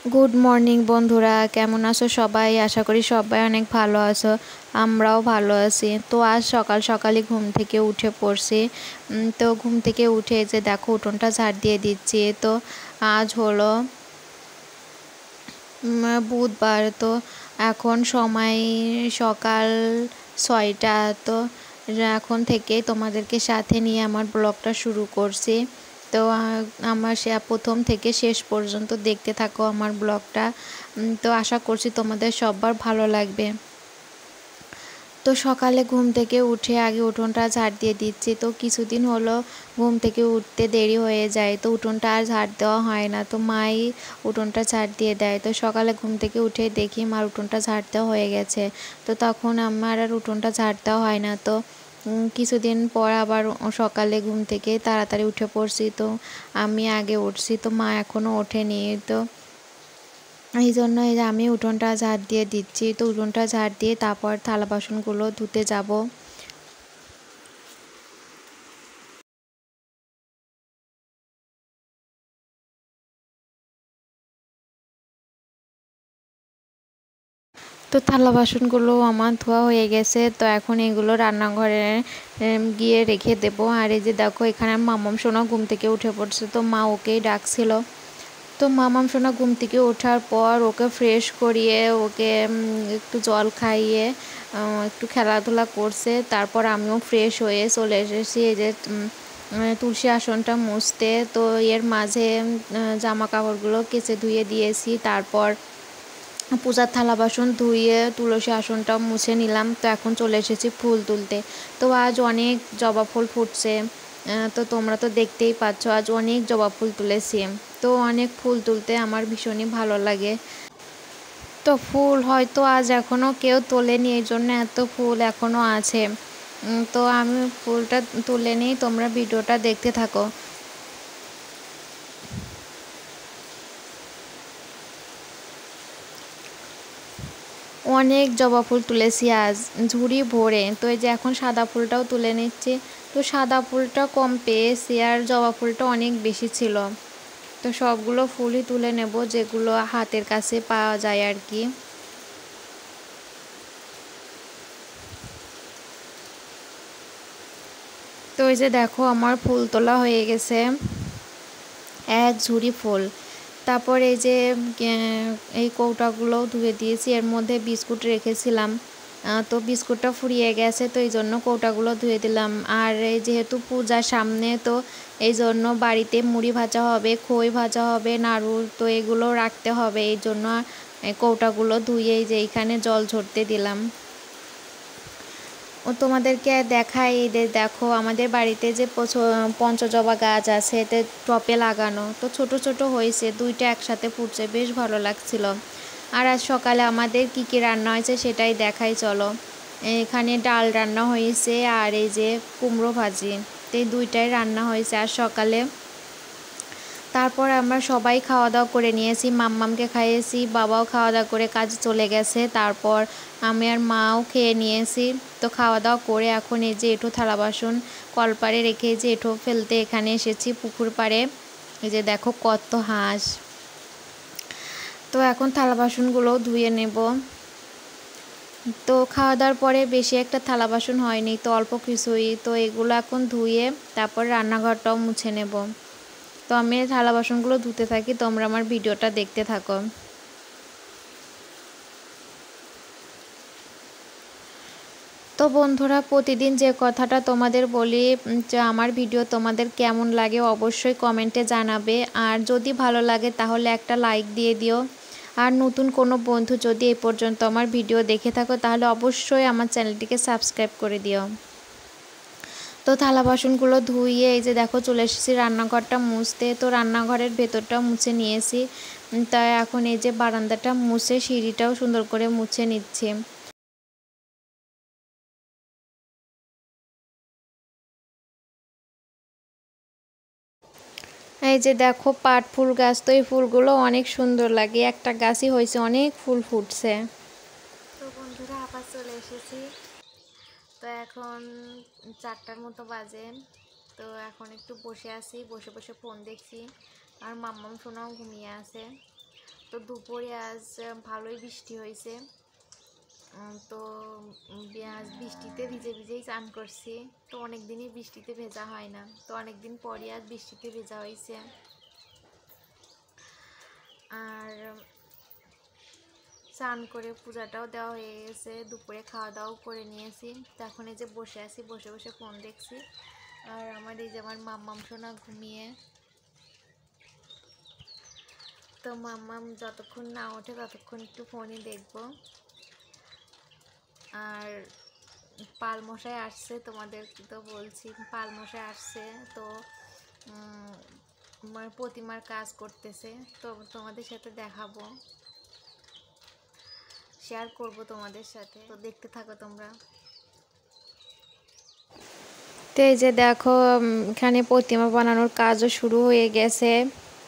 Good morning বন্ধুরা, কেমন আছো সবাই? আশা করি সবাই অনেক ভালো আছো। আমরাও ভালো আছি। তো আজ সকাল সকালই ঘুম থেকে উঠে পড়ছি। তো ঘুম থেকে উঠে যে দেখো উঠোনটা ঝাড় দিয়ে দিচ্ছি। তো আজ হলো বুধবার। তো এখন সময় সকাল 6টা। তো এখন থেকে তোমাদেরকে সাথে নিয়ে আমার ব্লগটা শুরু করছি। তো আমার প্রথম থেকে শেষ পর্যন্ত দেখতে থাকো আমার ব্লগটা। তো আশা করছি তোমাদের সবার ভালো লাগবে। তো সকালে ঘুম থেকে উঠে আগে উঠোনটা ঝাড় দিয়ে দিচ্ছি। তো কিছুদিন হলো ঘুম থেকে উঠতে দেরি হয়ে যায়, তো উঠোনটা আর ঝাড় দেওয়া হয় না। তো মাই উঠোনটা ঝাড় দিয়ে দেয়। তো সকালে ঘুম থেকে উঠে দেখি মার উঠোনটা ঝাড় দেওয়া হয়ে গেছে। তো তখন আমার আর উঠোনটা ঝাড় দেওয়া হয় না। তো কিছুদিন পর আবার সকালে ঘুম থেকে তাড়াতাড়ি উঠে পড়ছি। তো আমি আগে উঠছি, তো মা এখনও ওঠেনি। তো এই জন্য এই যে আমি উঠোনটা ঝাড় দিয়ে দিচ্ছি। তো উঠোনটা ঝাড় দিয়ে তারপর থালা বাসনগুলো ধুতে যাব। তো থালা বাসনগুলো আমার ধোয়া হয়ে গেছে। তো এখন এগুলো রান্নাঘরে গিয়ে রেখে দেবো। আর এই যে দেখো এখানে মামাম সোনা ঘুম থেকে উঠে পড়ছে। তো মা ওকেই ডাকছিল। তো মামাম সোনা ঘুম থেকে ওঠার পর ওকে ফ্রেশ করিয়ে ওকে একটু জল খাইয়ে একটু খেলাধুলা করছে। তারপর আমিও ফ্রেশ হয়ে চলে এসেছি এই যে তুলসী আসনটা মুছতে। তো এর মাঝে জামা কাপড়গুলো কেচে ধুয়ে দিয়েছি। তারপর পূজার থালা বাসন ধুয়ে তুলসী আসনটা মুছে নিলাম। তো এখন চলে এসেছি ফুল তুলতে। তো আজ অনেক জবা ফুল ফুটছে। তো তোমরা তো দেখতেই পাচ্ছ আজ অনেক জবা ফুল তুলেছি। তো অনেক ফুল তুলতে আমার ভীষণই ভালো লাগে। তো ফুল হয়তো আজ এখনও কেউ তোলেনি, এই জন্য এত ফুল এখনও আছে। তো আমি ফুলটা তুলে নিই, তোমরা ভিডিওটা দেখতে থাকো। অনেক জবা ফুল তুলেছি আজ ঝুড়ি ভরে। তো এই যে এখন সাদা ফুলটাও তুলে নিচ্ছি। তো সাদা ফুলটা কম পেয়েছি আর জবা ফুলটা অনেক বেশি ছিল। তো সবগুলো ফুলই তুলে নেব যেগুলো হাতের কাছে পাওয়া যায় আর কি। তো এই যে দেখো আমার ফুল তোলা হয়ে গেছে, এক ঝুড়ি ফুল। তারপর এই যে এই কৌটাগুলোও ধুয়ে দিয়েছি, এর মধ্যে বিস্কুট রেখেছিলাম। তো বিস্কুটটা ফুরিয়ে গেছে, তো এই জন্য কৌটাগুলো ধুয়ে দিলাম। আর এই যেহেতু পূজার সামনে, তো এই জন্য বাড়িতে মুড়ি ভাজা হবে, খই ভাজা হবে, নাড়ু, তো এগুলো রাখতে হবে। এই জন্য কৌটাগুলো ধুয়ে এই যে এইখানে জল ঝরতে দিলাম। ও তোমাদেরকে দেখাই, দেখো আমাদের বাড়িতে যে পঞ্চজবা গাছ আছে এতে টপে লাগানো। তো ছোট ছোট হয়েছে, দুইটা একসাথে ফুটছে, বেশ ভালো লাগছিল। আর আজ সকালে আমাদের কি কি রান্না হয়েছে সেটাই দেখাই চলো। এখানে ডাল রান্না হয়েছে আর এই যে কুমড়ো ভাজি। তো এই দুইটাই রান্না হয়েছে আজ সকালে। তারপর আমরা সবাই খাওয়া দাওয়া করে নিয়েছি, মাম্মামকে খাইয়েছি, বাবাও খাওয়া দাওয়া করে কাজে চলে গেছে। তারপর আমি আর মাও খেয়ে নিয়েছি। তো খাওয়া দাওয়া করে এখন এই যে এঁঠো থালা বাসন কলপাড়ে রেখে যে এঁঠো ফেলতে এখানে এসেছি পুকুর পাড়ে। এই যে দেখো কত হাঁস। তো এখন থালা বাসনগুলোও ধুয়ে নেব। তো খাওয়া দাওয়ার পরে বেশি একটা থালা বাসন হয়নি, তো অল্প কিছুই। তো এগুলো এখন ধুয়ে তারপর রান্নাঘরটাও মুছে নেব। তো আমি থালা বাসনগুলো ধুতে থাকি, তোমরা আমার ভিডিওটা দেখতে থাকো। তো বন্ধুরা, প্রতিদিন যে কথাটা তোমাদের বলি, যে আমার ভিডিও তোমাদের কেমন লাগে অবশ্যই কমেন্টে জানাবে। আর যদি ভালো লাগে তাহলে একটা লাইক দিয়ে দিও। আর নতুন কোনো বন্ধু যদি এই পর্যন্ত আমার ভিডিও দেখে থাকো তাহলে অবশ্যই আমার চ্যানেলটিকে সাবস্ক্রাইব করে দিও। তো থালা বাসনগুলো ধুইয়ে এই যে দেখো চলে এসেছি রান্নাঘরটা মুছতে। তো রান্নাঘরের ভেতরটা মুছে নিয়েছি। তাই এখন এই যে বারান্দাটা মুছে সিঁড়িটাও সুন্দর করে মুছে নিচ্ছি। এই যে দেখো পাট ফুল গাছ, তো এই ফুলগুলো অনেক সুন্দর লাগে, একটা গাছই হয়েছে অনেক ফুল ফুটছে। তো বন্ধুরা আবার চলে এসেছি। তো এখন 4টার মতো বাজে। তো এখন একটু বসে আছি, বসে বসে ফোন দেখছি। আর মাম্মাম সোনাও ঘুমিয়ে আছে। তো দুপুরে আজ ভালোই বৃষ্টি হয়েছে। তো আজ বৃষ্টিতে ভিজে ভিজেই স্নান করছি। তো অনেক দিনই বৃষ্টিতে ভেজা হয় না, তো অনেক দিন পরে আজ বৃষ্টিতে ভেজা হয়েছে। আর স্নান করে পূজাটাও দেওয়া হয়ে গেছে, দুপুরে খাওয়া দাওয়াও করে নিয়েছি। তো এখন এই যে বসে আছি, বসে বসে ফোন দেখছি। আর আমার এই যে আমার মাম্মাম সোনা ঘুমিয়ে। তো মাম্মাম যতক্ষণ না ওঠে ততক্ষণ একটু ফোনই দেখবো। আর পালমশাই আসছে, তোমাদের তো বলছি পালমশাই আসছে। তো আমার প্রতিমার কাজ করতেছে, তো তোমাদের সাথে দেখাবো, শেয়ার করব তোমাদের সাথে। তো দেখতে থাকো তোমরা। তো এই যে দেখো এখানে প্রতিমা বানানোর কাজও শুরু হয়ে গেছে।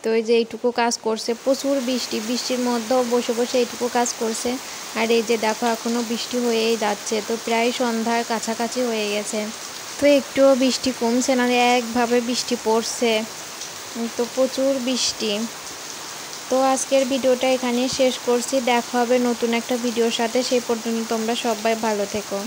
তো এই যে এইটুকু কাজ করছে, প্রচুর বৃষ্টির মধ্যেও বসে বসে এইটুকু কাজ করছে। আর এই যে দেখো এখনো বৃষ্টি হয়েই যাচ্ছে, তো প্রায় সন্ধ্যার কাছাকাছি হয়ে গেছে। তো একটুও বৃষ্টি কমছে না, একভাবে বৃষ্টি পড়ছে, তো প্রচুর বৃষ্টি। তো আজকের ভিডিওটা এখানেই শেষ করছি, দেখা হবে নতুন একটা ভিডিওর সাথে। সেই পর্যন্ত তোমরা সবাই ভালো থেকো।